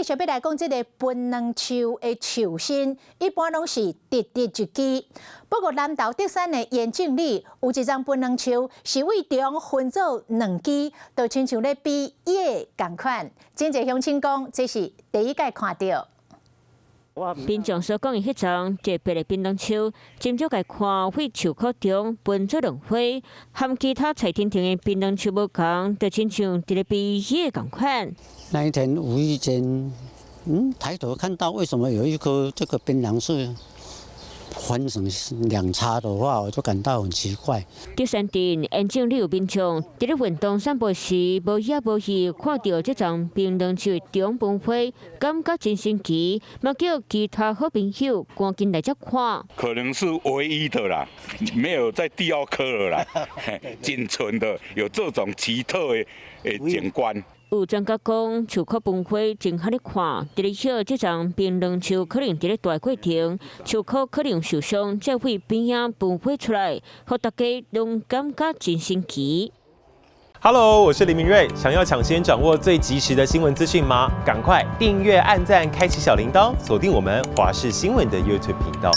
继续要来讲这个槟榔树的树身，一般拢是直直一支。不过南投德山的严正里有一张槟榔树是为中分做两支，就亲像咧比叶同款。真侪乡亲讲，这是第一届看到。 民众所讲的迄张特别的槟榔树，今朝甲看会树壳中分做两花，和其他菜天庭的槟榔树无同，就亲像伫咧比叶同款。那一天无意间，抬头看到为什么有一棵这个槟榔树分成两叉的话，我就感到很奇怪。德山镇严正里有民众伫咧运动散步时，无野无戏看到这张槟榔树的中分花，感觉真神奇，嘛叫其他好朋友赶紧来遮看。可能是唯一的啦，没有在第二棵了啦，仅存的有这种奇特的景观。 有专家讲，树壳分花正较咧看，伫咧晓这张槟榔树可能伫咧大过程，树壳可能受伤，才会边仔分花出来，互大家拢感觉真神奇。Hello， 我是林明瑞。想要抢先掌握最及时的新闻资讯吗？赶快订阅、按赞、开启小铃铛，锁定我们华视新闻的 YouTube 频道。